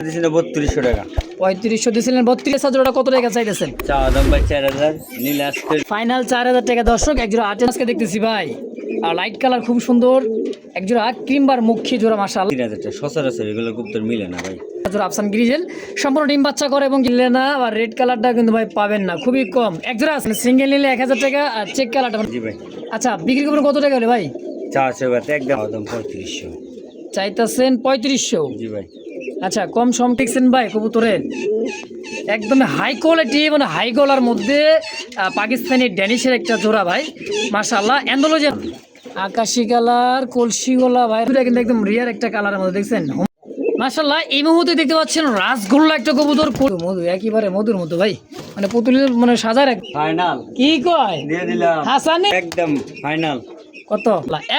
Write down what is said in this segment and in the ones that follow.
3200 টাকা 3500 দিছিলেন 32,000 জোড়া কত টাকা চাইতেছেন? চাওয়া দাম ভাই 4000 নিলে আজকে ফাইনাল 4000 টাকা। দর্শক এক জোড়া আটেন আজকে দেখতেছি ভাই, আর লাইট কালার খুব সুন্দর এক জোড়া ক্রিমবার মুখী জোড়া মাশাআল্লাহ 3000 টাকা। সচরাচর এগুলো গুপ্তর মিলে না ভাই। জোড়া আফসান গ্রিজেল সম্পূর্ণ ডিম বাচ্চা করে এবং কিনলে না, আর রেড কালারটা কিন্তু ভাই পাবেন না, খুবই কম। এক জোড়া আছে সিঙ্গেল নিলে 1000 টাকা, আর চেক কালারটা জি ভাই। আচ্ছা বিক্রি করবেন কত টাকা হলে ভাই? 400 টাকা একদম দাম 3500 চাইতেছেন 3500। জি ভাই। আচ্ছা কম সম টিকছেন ভাই কবুতরের একদম হাই কোয়ালিটি, মানে হাই গলার মধ্যে পাকিস্তানি ড্যানিশের একটা জোড়া ভাই মাশাআল্লাহ। অ্যান্ডোলজিয়ান আকাশি কালার কলসি গলা ভাই, এটা কিন্তু একদম রিয়ার একটা কালারের মধ্যে দেখছেন মাশাআল্লাহ। এই মুহূর্তে দেখতে পাচ্ছেন রাসগোল্লা একটা কবুতর, মধু একেবারে মধুর মতো ভাই, মানে পুতুলের মানে সাজার ফাইনাল কি কয় দিয়ে দিলাম হাসানে একদম ফাইনাল। কত?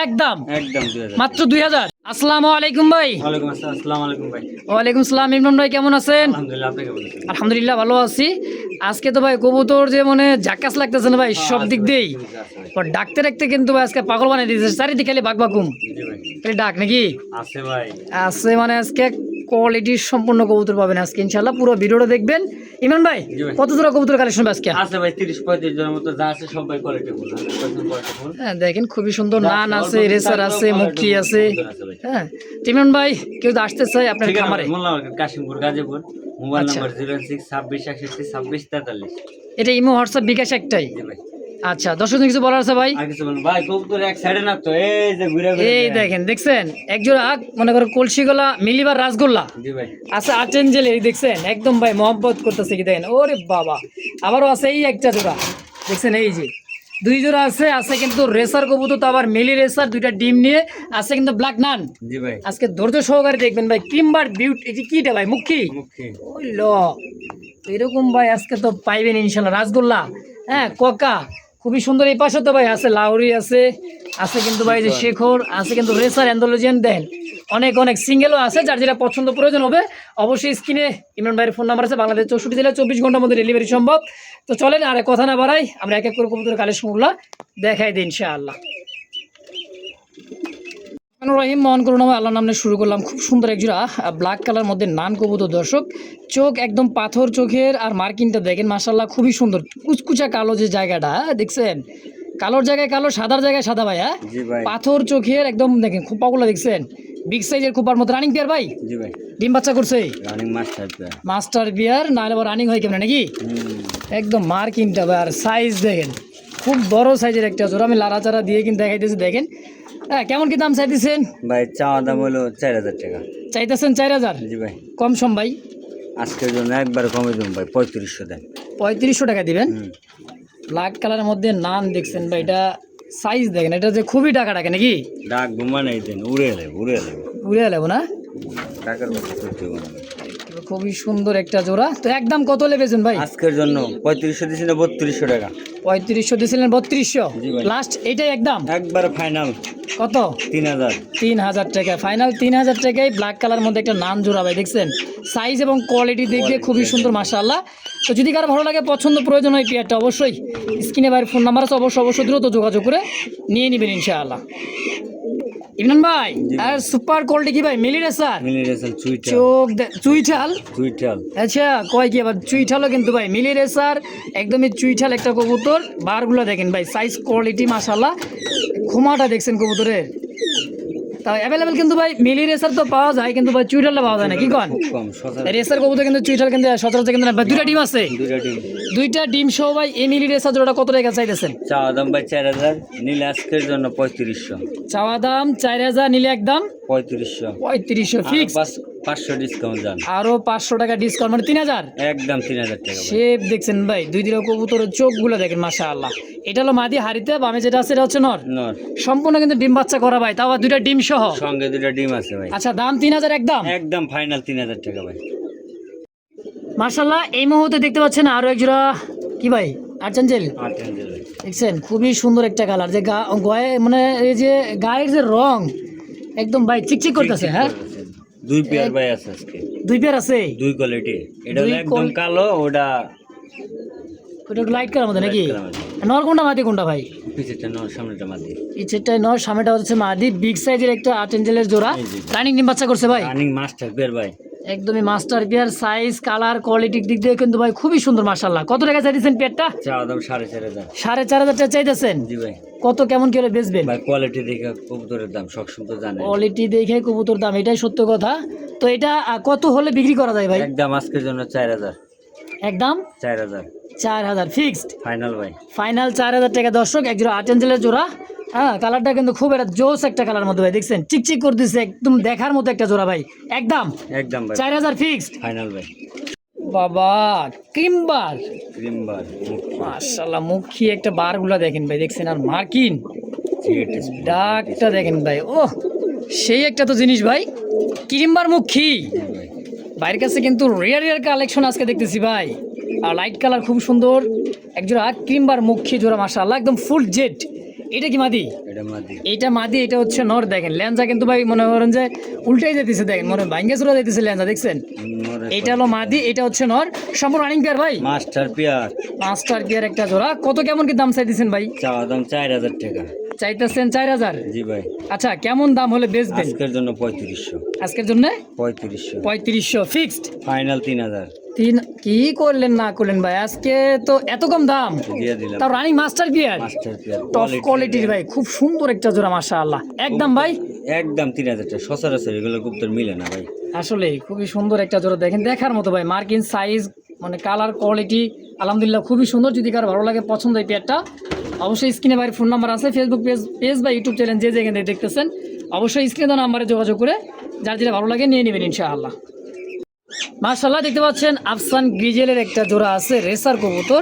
একদম একদম 2000 মাত্র 2000। আসসালামু আলাইকুম ভাই। ওয়ালাইকুম আসসালাম। আসসালামু আলাইকুম ভাই। ওয়ালাইকুম সালাম। ইমরান ভাই কেমন আছেন? আলহামদুলিল্লাহ, আপনি কেমন আছেন? আলহামদুলিল্লাহ ভালো আছি। আজকে তো ভাই কবুতর যে মানে জাকাস লাগতেছে না ভাই সব দিক দিয়েই, ডাকতে রাখতে কিন্তু ভাই আজকে পাগল বানিয়ে দিয়েছে, চারিদিকে খালি বাঘ বাকুম জি ভাই। খালি ডাক নাকি আছে ভাই। আছে, মানে আজকে কোয়ালিটির সম্পূর্ণ কবুতর পাবেন আজকে ইনশাআল্লাহ, পুরো ভিডিওটা দেখবেন। ইমরান ভাই জি ভাই। কত জোড়া কবুতর কালেকশন আজকে আছে ভাই 30-35 জনের মতো যা আছে সবাই কোয়ালিটি ফুল 100% কোয়ালিটি ফুল। হ্যাঁ দেখেন খুবই সুন্দর নান আছে, রেসার আছে, মুখী আছে। হ্যাঁ ইমরান ভাই কেউ তো আসতে চাই আপনার খামারে? মোল্লা মার্কেট, কাশিমপুর, গাজীপুর। মোবাইল আচ্ছা। নাম্বার 0626612643। এটা ইমো হোয়াটসঅ্যাপ বিকাশ একটাই? জি ভাই। আচ্ছা দর্শক কিছু বলার আছে ভাই? আর কিছু বলুন ভাই, কবুতর এক সাইডে না তো, এই যে ঘুরে ঘুরে এই দেখেন দেখছেন একজোড়া মনে করো কলসি গলা মিলিবার রাসগোল্লা জি ভাই। আচ্ছা আর্চেঞ্জেল এই দেখছেন একদম ভাই মহব্বত করতেছে কি দেখেন, ওরে বাবা। আবারও আছে এই একটা জোড়া দেখছেন, এই যে দুই জোড়া আছে আছে কিন্তু রেসার কবুতর, তো আবার মিলি রেসার দুইটা ডিম নিয়ে আছে কিন্তু ব্ল্যাক নান। জি ভাই। আজকে ধৈর্য সহকারে দেখবেন ভাই, ক্রিমবার বিউটি এই যে কিটা ভাই মুখী মুখী ওই ল এরকম ভাই আজকে তো পাইবেন ইনশাল্লাহ রাসগোল্লা। হ্যাঁ কোকা খুবই সুন্দর। এই পাশে তো ভাই আছে লাউরি আছে আছে কিন্তু ভাই যে শেখর আছে কিন্তু রেসার অ্যান্ডোলজিয়ান দেন অনেক অনেক সিঙ্গেলও আছে, যার যেটা পছন্দ প্রয়োজন হবে অবশ্যই স্ক্রিনে ইমরান ভাইয়ের ফোন নাম্বার আছে, বাংলাদেশ 64 জেলায় 24 ঘন্টার মধ্যে ডেলিভারি সম্ভব। তো চলেন আর কথা না বাড়াই, আমরা এক এক করে কবুতরের কালেকশনগুলো দেখাই দিই ইনশাআল্লাহ। রহিম মহান করুন আমার আল্লাহ নামে শুরু করলাম। খুব সুন্দর একজোড়া ব্ল্যাক কালার মধ্যে নান কবুতর দর্শক, চোখ একদম পাথর চোখের, আর মার্কিনটা দেখেন মাশাআল্লাহ খুবই সুন্দর, কুচকুচা কালো যে জায়গাটা দেখছেন, কালোর জায়গায় কালো, সাদার জায়গায় সাদা ভাই। হ্যাঁ জি ভাই। পাথর চোখের একদম দেখেন খোপাগুলো দেখছেন বিগ সাইজের খোপার মতো। রানিং পেয়ার ভাই? জি ভাই। ডিম বাচ্চা করছে? Running master player. মাস্টার বিয়ার না হলে রানিং হয় কেমন নাকি? একদম মার্কিনটা ভাই, আর সাইজ দেখেন খুব বড় সাইজের একটা জোড়া। আমি লাড়াচাড়া দিয়ে কিন্তু দেখাইতেছি দেখেন। হ্যাঁ কেমন কি দাম চাইতেছেন ভাই? চাওয়া দাম হলো 4000 টাকা। চাইতেছেন 4000? জি ভাই। কম সম ভাই? আজকের জন্য একবার কমে দিন ভাই, 3500 দেন। 3500 টাকা দিবেন। ব্ল্যাক কালারের মধ্যে নান দেখছেন ভাই, এটা সাইজ দেখেন, এটা যে খুবই টাকা টাকা নাকি? ডাক ঘুমা নেই দেন, উড়ে এলে উড়ে যাবো না? টাকার কথা করতে হবে না। খুবই সুন্দর একটা জোড়া। তো একদম কত লেবেছেন ভাই? আজকের জন্য 3500 দিছি না 3200 টাকা। 3500 দিয়েছিলেন 3200 জি ভাই। লাস্ট এইটাই একদম একবার ফাইনাল কত? 3000। 3000 টাকা ফাইনাল। 3000 টাকায় ব্ল্যাক কালার মধ্যে একটা নান জোড়া ভাই দেখছেন, সাইজ এবং কোয়ালিটি দেখে খুবই সুন্দর মাশাআল্লাহ। তো যদি কারো ভালো লাগে পছন্দ প্রয়োজন হয় পেয়ারটা অবশ্যই স্ক্রিনে ভাইয়ের ফোন নাম্বার আছে, অবশ্যই দ্রুত যোগাযোগ করে নিয়ে নেবেন ইনশাআল্লাহ। ইমরান ভাই আর সুপার কোয়ালিটি কি ভাই? মিলি রেসার চুইটাল। চোখ চুইঠাল। আচ্ছা কয় কি আবার চুইঠালও কিন্তু ভাই মিলি রেসার একদমই চুইঠাল একটা কবুতর। বারগুলো দেখেন ভাই, সাইজ কোয়ালিটি মাশাআল্লাহ। ঘুমাটা দেখছেন কবুতরের, তাও অ্যাভেলেবেল কিন্তু ভাই মিলি রেসার তো পাওয়া যায় কিন্তু ভাই চুইঠালটা পাওয়া যায় না, কি কন? রেসার কবুতর কিন্তু চুইঠাল কিন্তু সচরাচর কিন্তু না ভাই। দুইটা ডিম আছে, দুইটা ডিম সহ ভাই। এই মিলি রেসার জোড়াটা কত টাকা চাইতেছেন? চাওয়া দাম ভাই 4000, নিলে আজকের জন্য 3500। চাওয়া দাম 4000, নিলে একদম 3500 ফিক্স। 500 ডিসকাউন্ট যান। আরো 500 টাকা ডিসকাউন্ট, মানে 3000 একদম 3000 টাকা ভাই। শেপ দেখছেন ভাই, দুই দিকে কবুতরের চোখগুলো দেখেন মাশাআল্লাহ। এটা হলো মাদি হাড়িতে, বামে যেটা আছে এটা হচ্ছে নর। সম্পূর্ণ কিন্তু ডিম বাচ্চা করা ভাই, তাও দুইটা ডিম সহ, সঙ্গে দুইটা ডিম আছে ভাই। আচ্ছা দাম 3000 একদম ফাইনাল 3000 টাকা ভাই। মাশাআল্লাহ। এই মুহূর্তে দেখতে পাচ্ছেন আরো এক জোড়া কি ভাই? আর্চেঞ্জেল দেখছেন, খুবই সুন্দর একটা কালার, যে গায়ে মানে এই যে গায়ের যে রং একদম ভাই চিকচিক করতেছে। হ্যাঁ দুই পেয়ার ভাই আছে আজকে। দুই পেয়ার আছে, দুই কোয়ালিটি। এটা হলো একদম কালো, ওটা লাইট কালার মধ্যে নাকি? নর কোনটা মাদি কোনটা ভাই? পিছেরটা নর, সামনেটা মাদি। পিছেরটা নর, সামনেটা হচ্ছে মাদি। বিগ সাইজের একটা আর্চেঞ্জেলের জোড়া। রানিং ডিম বাচ্চা করছে ভাই? রানিং মাস্টার পেয়ার ভাই। একদমই মাস্টার পেয়ার, সাইজ কালার কোয়ালিটির দিক দিয়ে কিন্তু ভাই খুবই সুন্দর মাশাআল্লাহ। কত টাকা চাইতেছেন পেয়ারটা? চাওয়া দাম 4,500। 4,500 টাকা চাইতেছেন। জি ভাই। কত কেমন করে বেচবেন? ভাই কোয়ালিটি দেখে কবুতরের দাম সবসময় তো জানেন। কোয়ালিটি দেখে কবুতর দাম, এটাই সত্য কথা। তো এটা কত হলে বিক্রি করা যায় ভাই? একদম আজকের জন্য 4,000। একদম 4,000 4,000 ফিক্সড ফাইনাল ভাই। ফাইনাল 4,000 টাকা দর্শক। এক জোড়া আর্জেন্টিনার জোড়া। হ্যাঁ, কালারটা কিন্তু খুব একটা জোস একটা কালার মধ্যে ভাই, দেখছেন চিকচিক করতেছে, একদম দেখার মতো একটা জোড়া ভাই। একদম একদম ভাই 4,000 ফিক্সড ফাইনাল ভাই। বাবা ক্রিমবার ক্রিমবার মাশাআল্লাহ, মুখী একটা বারগুলা দেখেন ভাই, দেখছেন আর মার্কিন ডাকটা দেখেন ভাই, ও সেই একটা তো জিনিস ভাই, ক্রিমবার মুখী। বাইরের কাছে কিন্তু রেয়ার কালেকশন আজকে দেখতেছি ভাই, আর লাইট কালার খুব সুন্দর। একজোড়া ক্রিমবার মুখী জোড়া মাশাআল্লাহ, একদম ফুল জেড। এটা কি মাদি? এটা মাদি। এটা মাদি, এটা হচ্ছে নর। দেখেন লেঞ্জা কিন্তু ভাই মনে করেন যে উল্টাই যেতেছে, দেখেন মনে ভাঙ্গে চুরা যেতেছে লেঞ্জা, দেখছেন? এটা হলো মাদি, এটা হচ্ছে নর। সম্পূর্ণ রানিং পেয়ার ভাই, মাস্টার পেয়ার। মাস্টার পেয়ার একটা জোড়া। কত কেমন কি দাম চাইতেছেন ভাই? চাওয়া দাম 4,000 টাকা। চাইতেছেন 4,000? জি ভাই। আচ্ছা, কেমন দাম হলে বেচবেন? আজকের জন্য 3500। আজকের জন্য 3500 3500 ফিক্সড ফাইনাল 3,000 কি করলেন না করলেন ভাই, আজকে তো এত কম দাম। দিয়ে দিলাম। তাও running master pair, master pair top কোয়ালিটির ভাই, খুব সুন্দর একটা জোড়া মাশাআল্লাহ। একদম ভাই একদম 3,000 টাকা। সচরাচর এগুলো কবুতর মিলে না ভাই। আসলে খুবই সুন্দর একটা জোড়া, দেখেন দেখার মতো ভাই, মার্কিন সাইজ মানে কালার কোয়ালিটি আলহামদুলিল্লাহ খুবই সুন্দর। যদি কারো ভালো লাগে পছন্দ এই পেয়ারটা, অবশ্যই স্ক্রিনে ভাইয়ের ফোন নাম্বার আছে, ফেসবুক পেজ বা ইউটিউব চ্যানেল যে যেখানে থেকে দেখতেছেন অবশ্যই স্ক্রিনে দেওয়া নাম্বারে যোগাযোগ করে যার যেটা ভালো লাগে নিয়ে নেবেন ইনশাআল্লাহ। মাশাআল্লাহ, দেখতে পাচ্ছেন আফসান গ্রিজেলের একটা জোড়া আছে, রেসার কবুতর,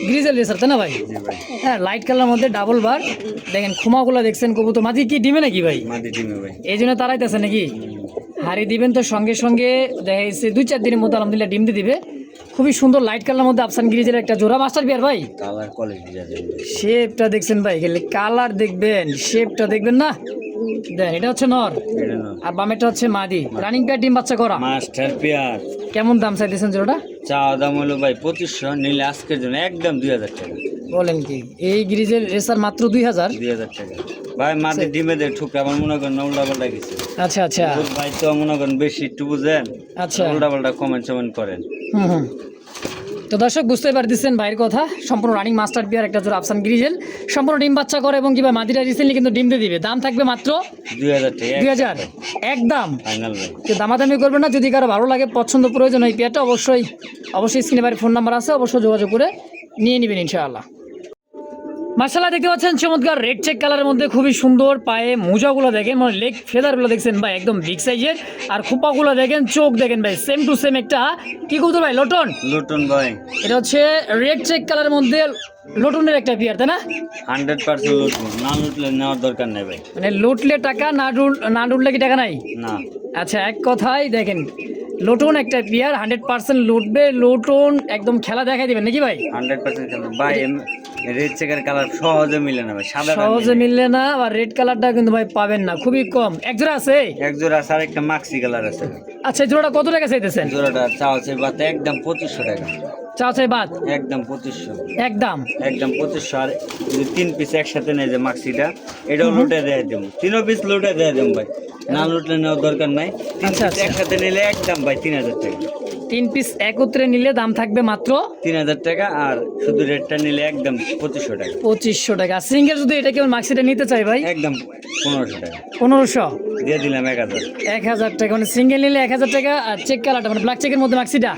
গ্রিজেল রেসার, তাই না ভাই? জি ভাই। হ্যাঁ, লাইট কালার মধ্যে ডাবল বার, দেখেন খুমাগুলো দেখছেন কবুতর। মাঝে কি ডিমে নাকি ভাই? মাদি ডিমে ভাই। এই জন্য তারাইতেছে নাকি? হারি দিবেন তো সঙ্গে সঙ্গে দেখা যাচ্ছে 2-4 দিনের মধ্যে আলহামদুলিল্লাহ ডিম দিয়ে দিবে। খুবই সুন্দর লাইট কালার মধ্যে আফসান গ্রিজের একটা জোড়া মাস্টার বিয়ার ভাই। কালার কোয়ালিটি যাবে। শেপটা দেখছেন ভাই, গেলে কালার দেখবেন, শেপটা দেখবেন না, দেন এটা হচ্ছে নর এটা না। আর বামেটা হচ্ছে মাদি। রানিং পেয়ার, ডিম বাচ্চা করা। Master pair. কেমন দাম চাইতেছেন জোড়াটা? চাওয়া দাম হলো ভাই 2500, নিলে আজকের জন্য একদম 2,000 টাকা। বলেন কি, এই গ্রিজের রেসার মাত্র 2,000? 2,000 টাকা ভাই। মাদি ডিমে দেয় ঠুকরা, আমার মনে করেন উল্টা পাল্টা গেছে। আচ্ছা আচ্ছা ভাই তো মনে করেন বেশি একটু বুঝেন, আচ্ছা। উল্টা পাল্টা কমেন্ট করেন। হুম। তো দর্শক বুঝতে পারতেছেন ভাইয়ের কথা, সম্পূর্ণ রানিং মাস্টার বিয়ার একটা জোড়া আফসান গ্রিজেল, সম্পূর্ণ ডিম বাচ্চা করে এবং কিবা মাদিরা রিসেন্টলি কিন্তু ডিম দিয়ে দিবে। দাম থাকবে মাত্র 2,000 টাকা। 2,000 একদম ফাইনাল ভাই। কেউ দামাদামি করবেন না। যদি কারো ভালো লাগে পছন্দ প্রয়োজন এই পেয়ারটা, অবশ্যই স্ক্রিনে ভাইয়ের ফোন নাম্বার আছে, অবশ্যই যোগাযোগ করে নিয়ে নেবেন ইনশাআল্লাহ। মাশাআল্লাহ, দেখতে পাচ্ছেন চমৎকার রেড চেক কালারের মধ্যে খুবই সুন্দর। পায়ে মোজাগুলো দেখেন, মানে লেগ ফেদারগুলো দেখছেন ভাই, একদম বিগ সাইজের। আর খোপাগুলো দেখেন, চোখ দেখেন ভাই, সেম টু সেম একটা কি কবুতর ভাই? লটন। লটন ভাই। এটা হচ্ছে রেড চেক কালারের মধ্যে লটনের একটা পেয়ার, তাই না? 100% লটন। না লুটলে নেওয়ার দরকার নেই ভাই। মানে লুটলে টাকা, না লুটলে কি টাকা নাই? না। আচ্ছা, এক কথায় দেখেন লটন একটা পেয়ার 100% লুটবে। লটন একদম খেলা দেখাই দিবেন নাকি ভাই? 100% খেলবে ভাই। রেড চেকের কালার সহজে মিলে না ভাই, সাদা সহজে মিললে না, আর রেড কালারটা কিন্তু ভাই পাবেন না, খুবই কম। এক জোড়া আছে, এক জোড়া আছে, আর একটা মাক্সি কালার আছে। আচ্ছা, এই জোড়াটা কত টাকা চাইতেছেন? জোড়াটা চাওয়া আছে বাতে একদম 2500 টাকা। চা চাই বাদ একদম 2500। একদম 2500। আর যদি 3 পিস একসাথে নেই যে মাক্সিটা, এটাও লুটে দেয় দেবো। 3 পিস লুটে দেয় দেবো ভাই, না লুটলে নেওয়ার দরকার নাই। 3 আচ্ছা, পিস আচ্ছা। একসাথে নিলে একদম ভাই 3,000 টাকা। 3 পিস একত্রে নিলে দাম থাকবে মাত্র 3,000 টাকা, আর শুধু রেটটা নিলে একদম 2500 টাকা। 2500 টাকা। সিঙ্গেল যদি এটা কেমন মাক্সিটা নিতে চাই ভাই, একদম 1500 টাকা 1500 দিয়ে দিলাম। 1000 1000 টাকা, মানে সিঙ্গেল নিলে 1000 টাকা। আর চেক কালারটা মানে ব্ল্যাক চেকের মধ্যে মাক্সিটা,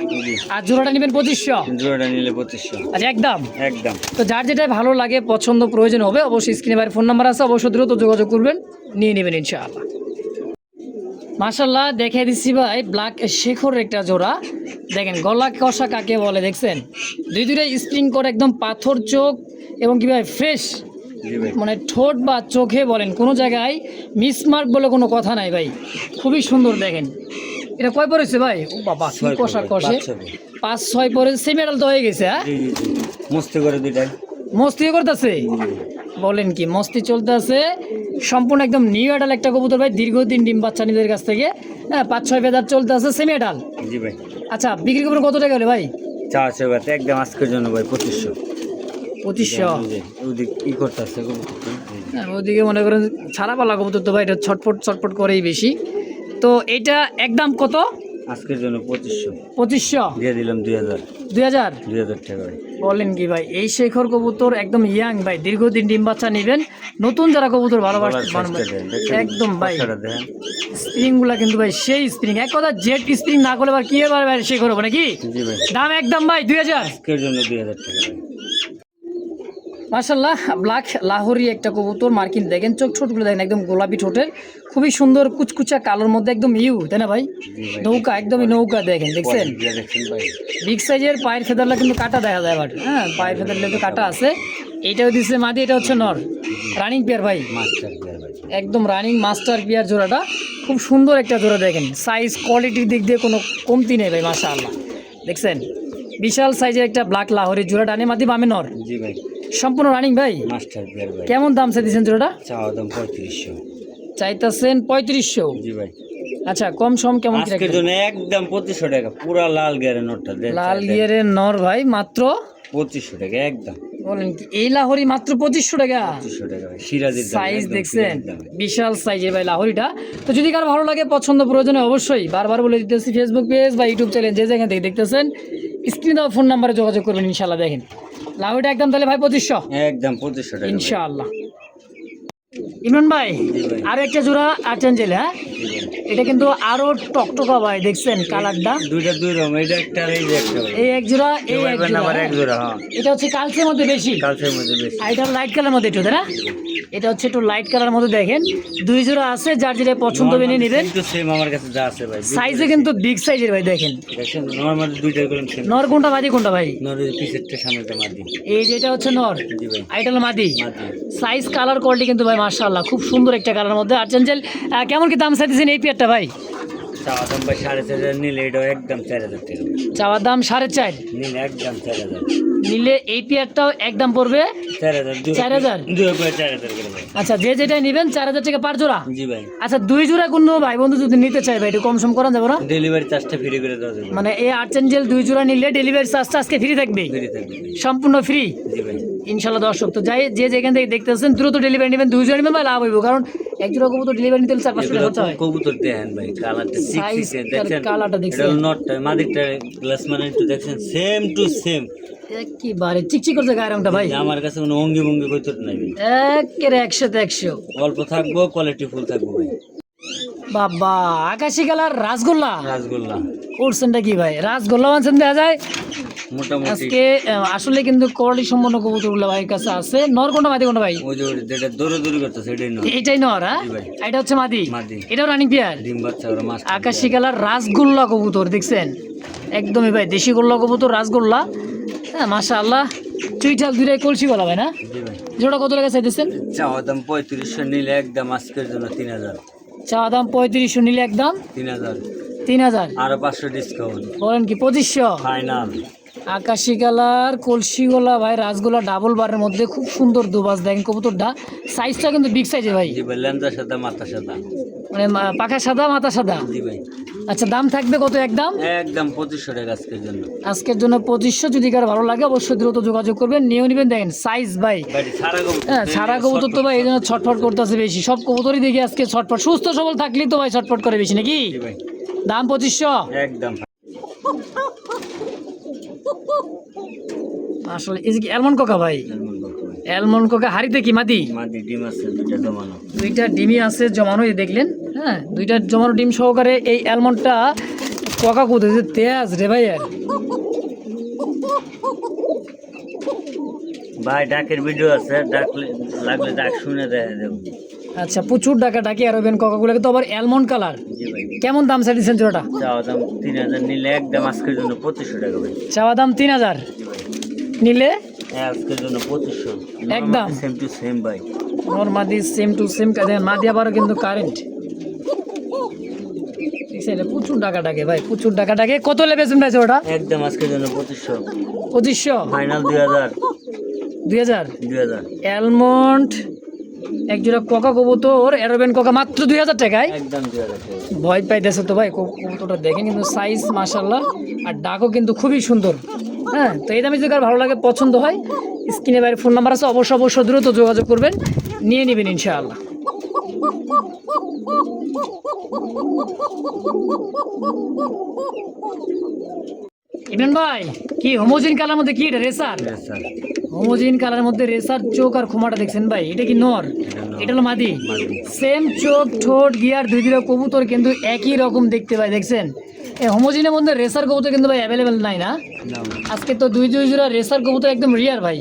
আর জোড়াটা নেবেন 2500। জোড়াটা নিলে 2500 আচ্ছা, একদম একদম। তো যার যেটা ভালো লাগে পছন্দ প্রয়োজন হবে, অবশ্যই স্ক্রিনে বাইরের ফোন নাম্বার আছে, অবশ্যই দ্রুত যোগাযোগ করবেন, নিয়ে নেবেন ইনশাআল্লাহ। মাশাআল্লাহ, দেখে দিচ্ছি ভাই ব্ল্যাক শেখর একটা জোড়া। দেখেন গলা কষা কাকে বলে, দেখছেন দুইটাই স্প্রিং করে একদম পাথর চোখ, এবং কি ভাই ফ্রেশ, জি ভাই। মানে ঠোঁট বা চোখে বলেন কোনো জায়গায় মিসমার্ক বলে কোনো কথা নাই ভাই, খুবই সুন্দর। দেখেন এটা কয় পড়েছে ভাই? ও বাবা, কি কষা কষে, 5-6 পরে সেমিডাল তো হয়ে গেছে। হ্যাঁ, জি জি জি, মস্তি করে দুইটাই মস্তি করতেছে, বলেন কি মস্তি চলতেছে। সম্পূর্ণ একদম নিউ অ্যাডাল একটা কবুতর ভাই, দীর্ঘদিন ডিম বাচ্চা নিজের কাছ থেকে। হ্যাঁ, 5-6 ফেদার চলতে আছে, সেমি অ্যাডাল। জি ভাই। আচ্ছা, বিক্রি করবেন কত টাকা হলে ভাই? চা আছে বাতে একদম আজকের জন্য ভাই 2500। 2500। ওদিক কি করতেছে? হ্যাঁ, ওদিকে মনে করেন ছাড়া পালা কবুতর তো ভাই, এটা ছটফট করেই বেশি। তো এটা একদম কত? আজকের জন্য 2500 2500 দিয়ে দিলাম 2000 2000 টাকা ভাই। বলেন কি ভাই, এই শেখর কবুতর একদম ইয়াং ভাই, দীর্ঘদিন ডিম বাচ্চা নেবেন, নতুন যারা কবুতর ভালোবাসতে পারবেন একদম ভাই। স্প্রিং গুলা কিন্তু ভাই সেই স্প্রিং, এক কথা জেট স্প্রিং না করলে আবার কি এবার ভাই শেখর হবে নাকি? জি ভাই, দাম একদম ভাই 2000। আজকের জন্য 2000 টাকা ভাই। মাশাল্লাহ, ব্ল্যাক লাহোরি একটা কবুতর, মার্কিন দেখেন, চোখ ছোটগুলো দেখেন একদম গোলাপি ঠোঁটের, খুবই সুন্দর কুচকুচা কালোর মধ্যে একদম তাই না ভাই? নৌকা, একদমই নৌকা দেখেন, দেখছেন ভাই, বিগ সাইজের। পায়ের ফেদারলা কিন্তু কাটা দেখা যায় আবার, হ্যাঁ পায়ের ফেদারলা তো কাটা আছে। এইটাও দিচ্ছে মাদি, এটা হচ্ছে নর, রানিং পেয়ার ভাই, মাস্টার পেয়ার ভাই, একদম রানিং মাস্টার পেয়ার জোড়াটা, খুব সুন্দর একটা জোড়া দেখেন, সাইজ কোয়ালিটির দিক দিয়ে কোনো কমতি নেই ভাই, মাশাআল্লাহ দেখছেন, বিশাল সাইজের একটা ব্ল্যাক লাহোরের জোড়া, ডানে মাদি বামে নর, জি ভাই, সম্পূর্ণ রানিং ভাই। মাস্টার পেয়ার ভাই। কেমন দাম চাইতেছেন জোড়াটা? চাওয়া দাম 3500। চাইতেছেন 3500। জি ভাই, আচ্ছা, কম সম কেমন কি আজকের রাখবেন? জন্য একদম 2500 টাকা, পুরা লাল গিয়ারের নোটটা দেন। লাল গিয়ারের নর ভাই মাত্র 2500 টাকা একদম। বলেন কি, এই লাহোরি মাত্র 2500 টাকা? 2500 টাকা ভাই, সিরাজের দাম। সাইজ একদম দেখছেন, সিরাজের দাম। বিশাল সাইজের ভাই লাহোরিটা। তো যদি কারো ভালো লাগে, পছন্দ প্রয়োজনে অবশ্যই বারবার বলে দিতেছি, ফেসবুক পেজ বা ইউটিউব চ্যানেল যে যেখান থেকে দেখতেছেন, স্ক্রিনে দেওয়া ফোন নাম্বারে যোগাযোগ করবেন ইনশাআল্লাহ। দেখেন লাহোরিটা একদম তাহলে ভাই 2500 একদম 2500 টাকা ভাই। ইনশাআল্লাহ। ইমরান ভাই, জি ভাই, আরো একটা জোড়া আর্চেঞ্জেল, হ্যাঁ জি ভাই। এটা কিন্তু আরো টকটকা ভাই, দেখছেন কালারটা, দুইটা দুই রকম, এটা একটা আর এই যে একটা ভাই। এই এক জোড়া, এই এক এবার জোড়া, আবার এক জোড়া, হ্যাঁ এটা হচ্ছে কালচের মধ্যে বেশি, কালচের মধ্যে বেশি। আর এটা লাইট কালার মধ্যে একটু, তাই না? এটা হচ্ছে একটু লাইট কালার মধ্যে, দেখেন দুই জোড়া আছে, যার যেটা পছন্দ মেনে নেবেন। কিন্তু সেম আমার কাছে যা আছে ভাই, সাইজে কিন্তু বিগ সাইজের ভাই, দেখেন দেখেন নরমাল দুইটা করে সেম। নর কোনটা মাদি কোনটা ভাই? নরের পিছেরটা সামনেটা মাদি। এই যেটা হচ্ছে নর, জি ভাই, আর এটা হলো মাদি। মাদি। সাইজ কালার কোয়ালিটি কিন্তু ভাই মাশাআল্লাহ খুব সুন্দর একটা কালার মধ্যে আর্চেঞ্জেল। কেমন কি দাম চাইতেছেন এই পেয়ারটা ভাই? চাওয়া দাম ভাই 4500, নিলে এটাও একদম 4000 টাকা ভাই। চাওয়ার দাম 4.5, নিলে একদম 4000। নিলে এই পেয়ারটাও একদম পড়বে 4000, 4000। দুই করে 4000 করে ভাই। আচ্ছা, যে যেটাই নেবেন 4000 টাকা পার জোড়া। জি ভাই, আচ্ছা, দুই জোড়া কোনো ভাই বন্ধু যদি নিতে চাই ভাই, একটু কম সম করা যাবে না? ডেলিভারি চার্জটা ফ্রি করে দেওয়া যাবে। মানে এই আর্চেঞ্জেল দুই জোড়া নিলে ডেলিভারি চার্জটা আজকে ফ্রি থাকবে, ফ্রি থাকবে ভাই। সম্পূর্ণ ফ্রি জি ভাই, ইনশাল্লাহ। দর্শক তো যাই, যে যেখান থেকে দেখতেছেন দ্রুত ডেলিভারি নেবেন, দুই জোড়া নেবেন ভাই লাভ হইব, কারণ এক জোড়া কবুতর ডেলিভারি নিতে হলে 4-500 টাকা খরচা হয়। কবুতর দেখেন ভাই, কালারটা Size সিক্সিতে টার দেখছেন, কালারটা দেখছেন? এটা নটটা মাদিকটা গ্লাস মানে একটু দেখছেন, সেম টু সেম। একেবারে চিকচিক করছে গায়ের রংটা ভাই, আমার কাছে কোনো অঙ্গি ভঙ্গি কইতে নাই ভাই। একেবারে 100-তে 100। অল্প থাকবো, কোয়ালিটি ফুল থাকবো ভাই। বাবা, আকাশি কালার রাসগোল্লা রাসগোল্লা করছেনটা কি ভাই? রাসগোল্লা মানছেন দেখা যায় মোটামুটি। আজকে আসলে কিন্তু কোয়ালিটি সম্পন্ন কবুতরগুলো ভাইয়ের কাছে আছে। নর কোনটা মাদি কোনটা ভাই? ওই যে যেটা দৌড়াদৌড়ি করতেছে এটাই নয়। এইটাই নর, হ্যাঁ জি ভাই। এটা হচ্ছে মাদি, মাদি। এটাও রানিং পেয়ার, ডিম বাচ্চা ওরা মাছ। আকাশি কালার রাসগোল্লা কবুতর দেখছেন, একদমই ভাই দেশি গোল্লা কবুতর, রাসগোল্লা। হ্যাঁ মাশাআল্লাহ, চুইঠাল দুইটাই কলসি গলা ভাই না? জি ভাই, জোড়া কত টাকা চাইতেছেন? চাওয়া দাম 3500, নিলে একদম আজকের জন্য 3000। চাওয়া দাম 3500, নিলে একদম 3000, 3000। আরো 500 ডিসকাউন্ট বলেন কি 2500? ফাইনাল। আকাশি কালার কলসি গোলা ভাই, রাসগোলা ডাবল বারের মধ্যে, খুব সুন্দর দুবাস দেখেন কবুতরটা, সাইজটা কিন্তু বিগ সাইজে ভাই, জি ভাই, লেঞ্জা সাদা মাথা সাদা। মানে পাখা সাদা মাথা সাদা। জি ভাই, আচ্ছা, দাম থাকবে কত একদম? একদম 2500 টাকা আজকের জন্য। আজকের জন্য 2500। যদি কারো ভালো লাগে অবশ্যই দ্রুত যোগাযোগ করবেন, নিয়েও নেবেন। দেখেন সাইজ ভাই, বাড়ি সারা কবুতর। হ্যাঁ সারা কবুতর তো ভাই এই জন্য ছটফট করতেছে বেশি, সব কবুতরই দেখি আজকে ছটফট, সুস্থ সবল থাকলেই তো ভাই ছটফট করে বেশি নাকি? জি ভাই, দাম 2500 একদম। আসলে এই যে কি অ্যালমন্ড কোকা ভাই? অ্যালমন্ড কোকা হাড়িতে কি মাদি? মাদি, ডিম আছে দুইটা জমানো। দুইটা ডিমই আছে জমানো, এই দেখলেন, হ্যাঁ দুইটা জমানো ডিম সহকারে এই অ্যালমন্ডটা কোকা কুদে যে তেজ রে ভাই। আর ভাই ডাকের ভিডিও আছে, ডাকলে লাগলে ডাক শুনে দেখা দেবো। আচ্ছা, প্রচুর ডাকা ডাকি আর ওইবেন কোকাগুলোকে, তো আবার অ্যালমন্ড কালার। জি ভাই, কেমন দাম চাইছেন জোড়াটা? চাওয়া দাম 3000, নিলে একদম আজকের জন্য 2500 টাকা ভাই। চাওয়া দাম 3000, জি ভাই, নিলে আজকের জন্য 2500 একদম। সেম টু সেম ভাই। নর মাদি সেম টু সেম, মাদি আবারও কিন্তু কারেন্ট। প্রচুর টাকা ডাকে ভাই, প্রচুর টাকা ডাকে। কত লেবেছেন ভাই ওটা? একদম আজকের জন্য 2500, 2500, ফাইনাল 2000। 2000। 2000, অ্যালমন্ড এক জোড়া কোকা কবুতর, এরোবেন কোকা মাত্র 2000 টাকায়। একদম 2000 টাকা। ভয় পাইতেছে তো ভাই, কবুতরটা দেখেন কিন্তু সাইজ মাশাআল্লাহ, আর ডাকও কিন্তু খুবই সুন্দর। হ্যাঁ, তো এই দামে যদি কার ভালো লাগে, পছন্দ হয়, স্ক্রিনে বাইরে ফোন নাম্বার আছে, অবশ্যই দ্রুত যোগাযোগ করবেন, নিয়ে নেবেন ইনশাআল্লাহ। ইমরান ভাই কি হোমোজিন কালার মধ্যে কি এটা রেসার? রেসার হোমোজিন কালার মধ্যে রেসার চোখ আর খোমাটা দেখছেন ভাই, এটা কি নর? এটা হলো মাদি। সেম চোখ, ঠোঁট, গিয়ার দুই দিকে কবুতর কিন্তু একই রকম দেখতে ভাই, দেখছেন? এই হোমোজিনের মধ্যে রেসার কবুতর কিন্তু ভাই অ্যাভেলেবেল নাই না আজকে, তো দুই জোড়া রেসার কবুতর একদম রিয়ার ভাই।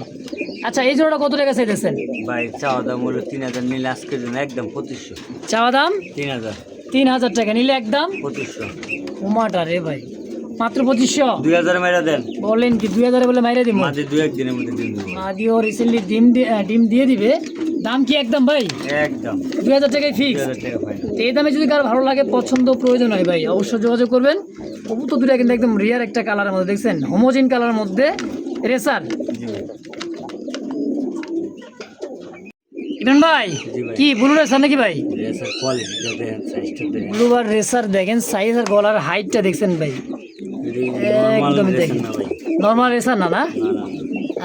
আচ্ছা এই জোড়াটা কত টাকা চাইতেছেন ভাই? চাওয়া দাম হলো 3000, নিলে আজকের জন্য একদম 2500। চাওয়া দাম 3000, 3000 টাকা, নিলে একদম 2500। খোমাটা রে ভাই মাত্র 2500। 2000 মেরা দেন। বলেন কি 2000 বলে মাইরে দিব? মাঝে 2-1 দিনের মধ্যে দিন দেবো। মাদিও রিসেন্টলি ডিম দিয়ে দিবে। দাম কি একদম ভাই? একদম 2000 টাকায় ফিক্স। 2000 টাকা ফাইনাল। এই দামে যদি কারো ভালো লাগে, পছন্দ প্রয়োজন হয় ভাই, অবশ্যই যোগাযোগ করবেন। কবুতর দুটা কিন্তু একদম রিয়ার একটা কালারের মধ্যে, দেখছেন? হোমোজিন কালারের মধ্যে রেসার। জি ভাই। ইমরান ভাই জি ভাই। কি ব্লু রেসার নাকি ভাই? রেসার কোয়ালিটিটা দেখেন, সাইজটা দেখেন। ব্লু আর রেসার দেখেন, সাইজ আর গলার হাইটটা দেখছেন ভাই, একদম দেখেন। না ভাই, নর্মাল রেসার না না? না না,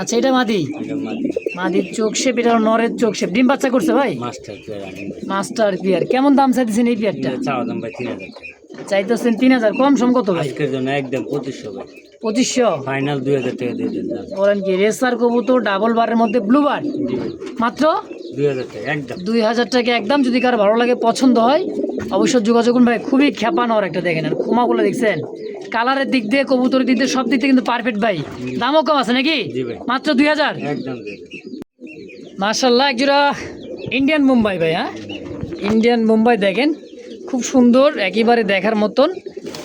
আচ্ছা এটা মাদি, এটা মাদি। মাদির চোখ শেপ, এটা হলো নরের চোখ শেপ। ডিম বাচ্চা করছে ভাই? মাস্টার পেয়ার আনেন ভাই। Master pair. কেমন দাম চাইতেছেন এই পিয়ারটা? চাওয়া দাম ভাই 3000 টাকা। চাইতেছেন 3000, কম সম কত ভাই? আজকের জন্য একদম 2500 ভাই। 2500। ফাইনাল 2000 টাকা দিয়ে দেন। বলেন কি? রেসার কবুতর ডাবল বারের মধ্যে ব্লু বার জি ভাই, মাত্র 2000 টাকা একদম। 2000 টাকা একদম। যদি কারো ভালো লাগে, পছন্দ হয়, অবশ্যই যোগাযোগ করুন ভাই। খুবই খেপানোর একটা দেখেন, আর খোমাগুলো দেখছেন, কালারের দিক দিয়ে, কবুতরের দিক দিয়ে, সব দিক দিয়ে কিন্তু পারফেক্ট ভাই। দামও কম আছে নাকি? জি ভাই, মাত্র 2000। একদম 2000। মাশাল্লাহ একজোড়া ইন্ডিয়ান মুম্বাই ভাই। হ্যাঁ ইন্ডিয়ান মুম্বাই দেখেন, খুব সুন্দর, একেবারে দেখার মতন।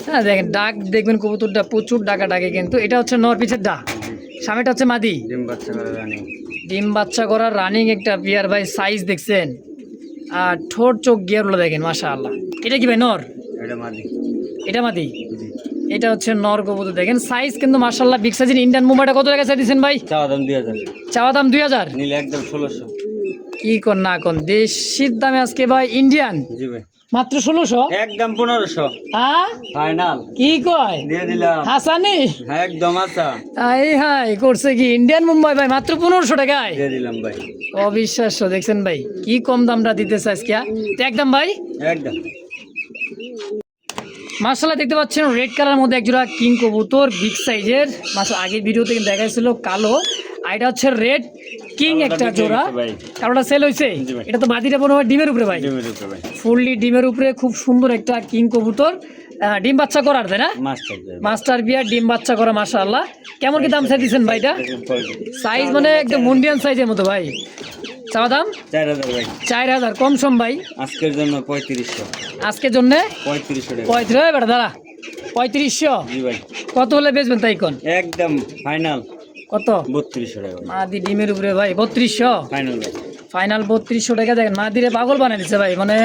হ্যাঁ দেখেন, ডাক দেখবেন কবুতরটা প্রচুর ডাকা ডাকে, কিন্তু এটা হচ্ছে নর, পিছের ডা, সামনেটা হচ্ছে মাদি। ডিম বাচ্চা করে রানিং। ডিম বাচ্চা করার রানিং একটা বিয়ার ভাই, সাইজ দেখছেন, আর ঠোঁট, চোখ, গিয়ারগুলো দেখেন, মাশাআল্লাহ। এটা কি ভাই নর? এটা মাদি। এটা মাদি। জি। এটা হচ্ছে নর কবুতর, দেখেন সাইজ কিন্তু মাশাআল্লাহ বিগ সাইজের। ইন্ডিয়ান মুম্বাইটা কত টাকা চাই দিচ্ছেন ভাই? চাওয়া দাম 2000, চাওয়া দাম 2000, নিলে একদম 1600। কি কোন না কোন, দেশির দামে আজকে ভাই ইন্ডিয়ান জি ভাই, মাত্র 1600। একদম 1500 ফাইনাল কি কয় দিয়ে দিলাম। হাসানি? একদম আচ্ছা আই হাই করছে কি ইন্ডিয়ান মুম্বাই ভাই, মাত্র 1500 টাকায়। দিয়ে দিলাম ভাই, অবিশ্বাস্য, দেখছেন ভাই কি কম দামটা দিতেছে আজকে। তো একদম ভাই একদম। মাশাআল্লাহ দেখতে পাচ্ছেন রেড কালার মধ্যে একজোড়া কিং কবুতর, বিগ সাইজের। মাশাআল্লাহ আগের ভিডিওতে কিন্তু দেখাইছিল কালো, আর এটা হচ্ছে রেড কিং একটা জোড়া। কালোটা সেল হয়েছে। এটা তো বাদিটা মনে হয় ডিমের উপরে ভাই, ফুললি ডিমের উপরে, খুব সুন্দর একটা কিং কবুতর। ডিম বাচ্চা করার, তাই না? মাস্টার বিয়ার, ডিম বাচ্চা করা, মাশাআল্লাহ। কেমন কি দাম চাইছেন ভাই? এটা সাইজ মানে একদম মুন্ডিয়ান সাইজের মতো ভাই। চাওয়া দাম 4000 ভাই। 4000, কম সম ভাই? আজকের জন্য 3500। আজকের জন্য 3500 টাকা। 35 বেটা দাঁড়া, 3500। জি ভাই, কত হলে বেচবেন তাই কোন? একদম ফাইনাল কত? 3200 টাকা ভাই। মাদি ডিমের উপরে ভাই 3200 ফাইনাল ভাই, ফাইনাল 3200 টাকা। দেখেন মাদিরে পাগল বানিয়ে দিচ্ছে ভাই, মানে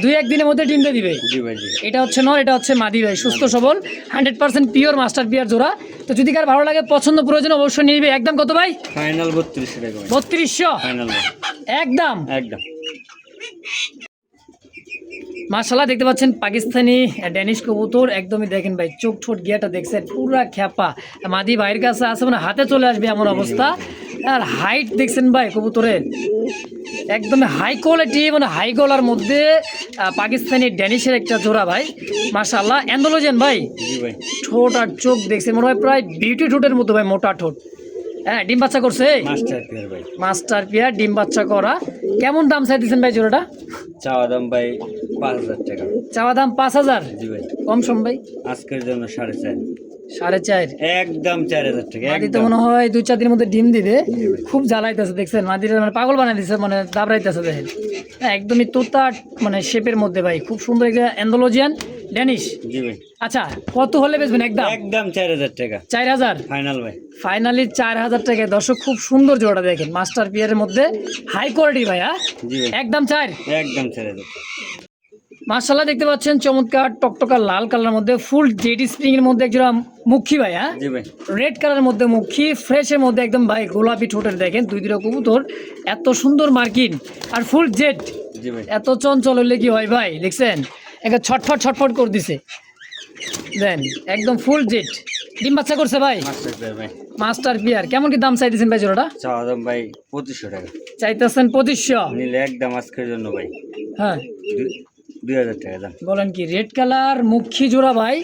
2-1 দিনের মধ্যে ডিম দিয়ে দিবে। জি ভাই জি। এটা হচ্ছে নর, এটা হচ্ছে মাদি ভাই, সুস্থ সবল 100% পিওর মাস্টার বিয়ার জোড়া। তো যদি কার ভালো লাগে, পছন্দ প্রয়োজন, অবশ্যই নিয়ে নিবে। একদম কত ভাই? ফাইনাল 3200 টাকা ভাই। 3200 ফাইনাল ভাই, একদম। একদম। মাশাআল্লাহ দেখতে পাচ্ছেন পাকিস্তানি ড্যানিশ কবুতর, একদমই দেখেন ভাই, চোখ, ঠোঁট, গিয়াটা দেখছেন, পুরা খ্যাপা। মাদি ভাইয়ের কাছে আছে মানে হাতে চলে আসবে এমন অবস্থা। আর হাইট দেখছেন ভাই কবুতরের, একদম হাই কোয়ালিটি, মানে হাই গলার মধ্যে পাকিস্তানি ড্যানিশের একটা জোড়া ভাই, মাশাআল্লাহ। অ্যান্ডোলজিয়ান ভাই, জি ভাই, ঠোঁট আর চোখ দেখছেন, মনে হয় প্রায় বিউটি ঠোঁটের মতো ভাই, মোটা ঠোঁট। হ্যাঁ ডিম বাচ্চা করছে, মাস্টার পেয়ার ভাই। মাস্টার পেয়ার, ডিম বাচ্চা করা। কেমন দাম চাইতেছেন ভাই জোড়াটা? চাওয়া দাম ভাই 5000 টাকা। চাওয়া দাম 5000, জি ভাই, কম সম ভাই? আজকের জন্য 4.5, 4.5, একদম 4000 টাকা। মাদি তো একদম মনে হয় 2-4 দিনের মধ্যে ডিম দিবে। খুব জ্বালাইতেছে দেখছেন, মাদির মানে পাগল বানাই দিচ্ছে, মানে দাবড়াইতেছে দেখেন। হ্যাঁ একদমই তোতা মানে শেপের মধ্যে ভাই, খুব সুন্দর একটা অ্যান্ডোলজিয়ান ড্যানিশ। জি ভাই, আচ্ছা কত হলে বেচবেন? একদম একদম 4000 টাকা। 4000 ফাইনাল ভাই, ফাইনালি 4000 টাকায়। দর্শক খুব সুন্দর জোড়া দেখেন, মাস্টার পিয়ারের মধ্যে হাই কোয়ালিটি ভাই। হ্যাঁ জি ভাই, একদম 4। একদম 4000। মাশাআল্লাহ দেখতে পাচ্ছেন চমৎকার টকটকা লাল কালারের মধ্যে ফুল জেডি স্প্রিং এর মধ্যে একজোড়া মুখী ভাই। হ্যাঁ জি ভাই, রেড কালারের মধ্যে মুখী, ফ্রেশের মধ্যে একদম ভাই, গোলাপি ঠোঁটের দেখেন, দুই দুটো কবুতর, এত সুন্দর মার্কিন আর ফুল জেড। জি ভাই, এত চঞ্চল হলে কি হয় ভাই, দেখছেন একটা ছটফট ছটফট করে দিছে, দেন একদম ফুল জেড। ডিম বাচ্চা করছে ভাই, মাস্টার পেয়ার ভাই। Master pair. কেমন কি দাম চাইতেছেন ভাই জোড়াটা? চাওয়া দাম ভাই 2500 টাকা। চাইতেছেন 2500, নিলে একদম আজকের জন্য ভাই হ্যাঁ 2000 টাকা দাম। বলেন কি রেড কালার মুখী জোড়া ভাই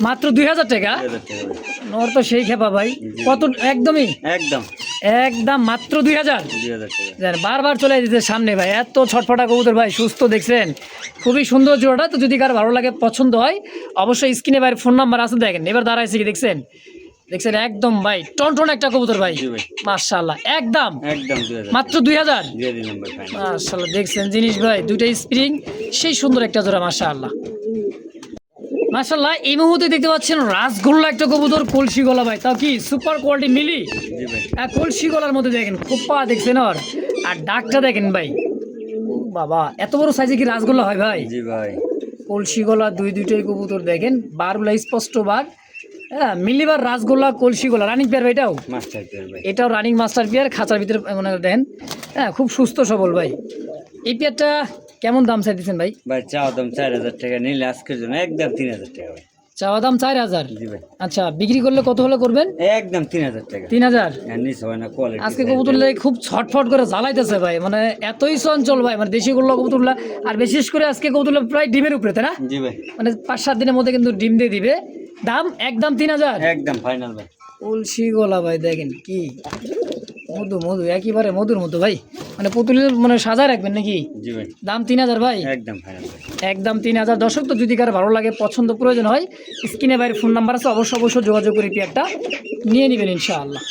মাত্র 2000 টাকা। 2000 টাকা ভাই। নর তো সেই খেপা ভাই, কত একদমই একদম একদম মাত্র 2000। 2000 টাকা। দেন বারবার চলে যেতে সামনে ভাই, এত ছটফটা কবুতর ভাই, সুস্থ দেখছেন, খুবই সুন্দর জোড়াটা। তো যদি কার ভালো লাগে পছন্দ হয় অবশ্যই স্ক্রিনে ভাই ফোন নাম্বার আছে দেখেন, এবার দাঁড়াইছে কি দেখছেন, দেখছেন একদম ভাই টনটন একটা কবুতর ভাই, জি ভাই। মাশাআল্লাহ একদম একদম 2000 মাত্র 2000। দিয়ে দিন নাম্বার ফাইনাল। মাশাআল্লাহ দেখছেন জিনিস ভাই, দুইটা স্প্রিং সেই সুন্দর একটা জোড়া মাশাআল্লাহ। মাশাআল্লাহ এই মুহূর্তে দেখতে পাচ্ছেন রাসগোল্লা একটা কবুতর, কলসি গলা ভাই, তাও কি সুপার কোয়ালিটি মিলি। জি ভাই। কলসি গলার মধ্যে দেখেন খোপা দেখছেন ওর, আর ডাকটা দেখেন ভাই, ও বাবা এত বড় সাইজে কি রাসগোল্লা হয় ভাই। জি ভাই। কলসি গলা দুইটাই কবুতর দেখেন, বারগুলা স্পষ্ট বার, হ্যাঁ মিলিবার রাসগোল্লা কলসি গলা রানিং পেয়ার ভাই, এটাও মাস্টার পেয়ার ভাই। এটাও রানিং মাস্টার পেয়ার, খাঁচার ভিতরে মনে দেন, হ্যাঁ খুব সুস্থ সবল ভাই। এই পেয়ারটা কেমন দাম চাই দিচ্ছেন ভাই? ভাই চাও দাম 4000 টাকা, নিলে আজকের জন্য একদম 3000 টাকা ভাই। চাওয়া দাম 4000। জি ভাই। আচ্ছা বিক্রি করলে কত হলে করবেন? একদম 3000 টাকা। 3000। নিচ হয় না কোয়ালিটি। আজকে কবুতরগুলো খুব ছটফট করে জ্বালাইতেছে ভাই, মানে এতই চঞ্চল ভাই, মানে দেশি গুলো কবুতরগুলো, আর বিশেষ করে আজকে কবুতরগুলো প্রায় ডিমের উপরে, তাই না? জি ভাই। মানে 5-7 দিনের মধ্যে কিন্তু ডিম দিয়ে দিবে। দাম একদম 3000। একদম ফাইনাল ভাই। কলসি গলা ভাই দেখেন কি মধু মধু, একেবারে মধুর মতো ভাই, মানে পুতুলের মানে সাজায় রাখবেন নাকি? জি ভাই। দাম 3000 ভাই। একদম ফাইনাল ভাই। একদম 3000। দর্শক তো যদি কারো ভালো লাগে পছন্দ প্রয়োজন হয় স্ক্রিনে বাইরে ফোন নাম্বার আছে, অবশ্যই যোগাযোগ করে পেয়ারটা নিয়ে নেবেন ইনশাআল্লাহ।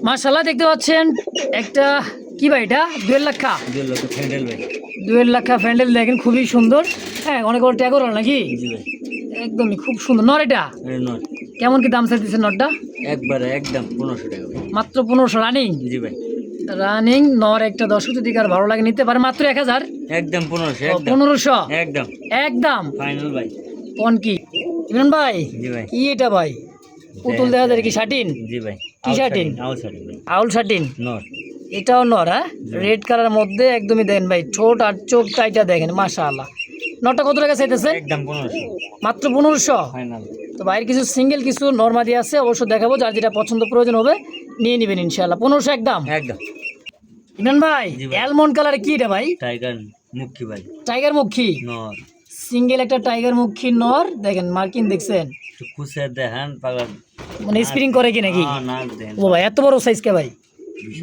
মাশাআল্লাহ দেখতে পাচ্ছেন একটা কি ভাই, এটা 2 লাখ। 2 লক্ষ ফ্যান্ডেল ভাই। 2 লাখ ফ্যান্ডেল দেখেন খুবই সুন্দর, হ্যাঁ অনেক বড় ট্যাগর নাকি? জি ভাই। একদমই খুব সুন্দর নর। এটা এটা নট। কেমন কি দাম চাইতেছেন নরটা? একবারে একদম 1500 টাকা ভাই। মাত্র 1500 রানিং। জি ভাই। রানিং নর একটা, দর্শক যদি কার ভালো লাগে নিতে পারে মাত্র 1000। একদম 1500। একদম 1500 একদম একদম ফাইনাল ভাই। কোন কি ইমরান ভাই? জি ভাই। কি এটা ভাই পুতুল দেখা যায় কি? শাটিন? জি ভাই। কি শাটিন? আউল শাটিন ভাই। আউল শাটিন। নট। এটাও নর, হ্যাঁ রেড কালার মধ্যে একদমই দেখেন ভাই, ঠোঁট আর চোখটা এটা দেখেন মাশাআল্লাহ। নরটা কত টাকা চাইতেছে? একদম 1500 মাত্র 1500। ফাইনাল। তো বাইরের কিছু সিঙ্গেল কিছু নরমাদি আছে, অবশ্য দেখাবো, যার যেটা পছন্দ প্রয়োজন হবে নিয়ে নেবেন ইনশাআল্লাহ। 1500 একদম। একদম। ইমরান ভাই জি ভাই। অ্যালমন্ড কালার কি এটা ভাই? টাইগার মুখী ভাই। টাইগার মুখী নট। সিঙ্গেল একটা টাইগার মুখী নর দেখেন, মার্কিন দেখছেন, একটু খুশে দেখান পাগল। মানে স্প্রিং করে কি নাকি? না দেন। ও ভাই এত বড় সাইজ কে ভাই?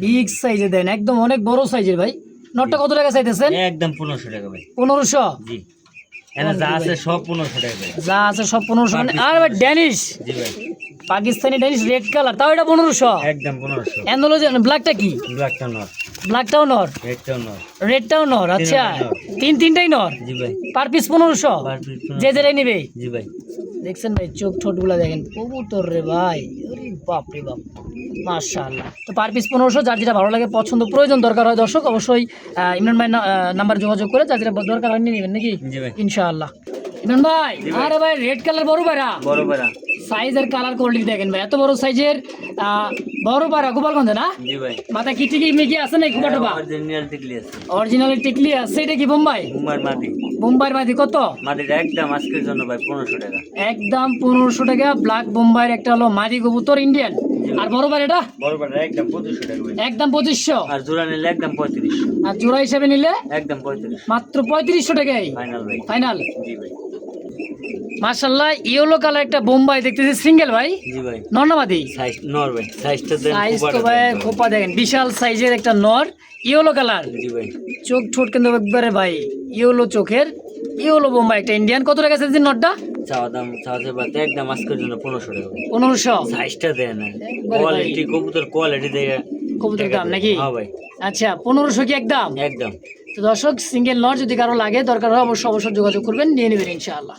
বিগ সাইজে দেন, একদম অনেক বড় সাইজের ভাই। নটটা কত টাকা চাইতেছেন? একদম 1500 টাকা ভাই। 1500। জি। এনে যা আছে সব 1500 টাকা ভাই। যা আছে সব 1500। আর ভাই ড্যানিশ, জি ভাই। পাকিস্তানি ড্যানিশ রেড কালার, তাও এটা 1500। একদম 1500। অ্যান্ডোলজি ব্ল্যাকটা কি? ব্ল্যাকটা নট। ব্ল্যাকটাও নর, রেডটাও নট। রেডটাও নর। আচ্ছা তিনটাই নর, জি ভাই। Per piece 1500। Per piece 1500। যে যেটাই নিবে। জি ভাই। দেখছেন ভাই চোখ ঠোঁট গুলা দেখেন, কবুতর রে ভাই, আরে বাপ রে বাপ মাশাআল্লাহ। তো পার পিস 1500, যার যেটা ভালো লাগে পছন্দ প্রয়োজন দরকার হয় দর্শক অবশ্যই ইমরান ভাই নাম্বার যোগাযোগ করে যার যেটা দরকার হয় নিয়ে নেবেন নাকি জি ভাই। ইনশাআল্লাহ। ইমরান ভাই আরে ভাই রেড কালার বড় পায়রা, বড় পায়রা। সাইজ আর কালার কোয়ালিটি দেখেন ভাই, এত বড় সাইজের বড় পায়রা গোপালগঞ্জে না? জি ভাই। মাথা কি টিকি মিকি আছে না? কুবাটোবা অরিজিনাল টিকলি আছে। অরিজিনাল টিকলি আছে। এটা কি বোম্বাই? মুম্বাই মাটি। বোম্বাইয়ের মাটি কত? মাটিটা একদম আজকের জন্য ভাই 1500 টাকা। একদম 1500 টাকা। ব্ল্যাক বোম্বাইয়ের একটা হলো মাদি কবুতর ইন্ডিয়ান। আর বড় পায়রা এটা বড় পায়রা একদম 2500 টাকা ভাই। একদম 2500। আর জোড়া নিলে একদম 3500। আর জোড়া হিসাবে নিলে একদম 3500 মাত্র 3500 টাকায় ফাইনাল ভাই। ফাইনাল। জি ভাই। মাশাআল্লাহ ইয়েলো কালার একটা বোম্বাই দেখতেছি, সিঙ্গেল ভাই, জি ভাই। নরনামাদি সাইজ নর ভাই। সাইজটা দেন। সাইজ তো খুব ভাই বড়। খোপা দেখেন, বিশাল সাইজের একটা নর, ইয়েলো কালার, জি ভাই। চোখ ঠোঁট কিন্তু একবারে ভাই ইয়েলো চোখের, ইয়েলো বোম্বাই একটা ইন্ডিয়ান। কত টাকা চাইছেন নটটা? চাওয়া দাম বাতে একদম আজকের জন্য 1500 টাকা ভাই। 1500। সাইজটা দেন না। একবারে ভাই। কোয়ালিটি কবুতর কোয়ালিটি দেখে কবুতরের দাম নাকি? হ্যাঁ ভাই। আচ্ছা 1500 কি একদম? একদম। তো দর্শক সিঙ্গেল নট যদি কারো লাগে দরকার হয় অবশ্যই যোগাযোগ করবেন, নিয়ে নেবেন ইনশাআল্লাহ।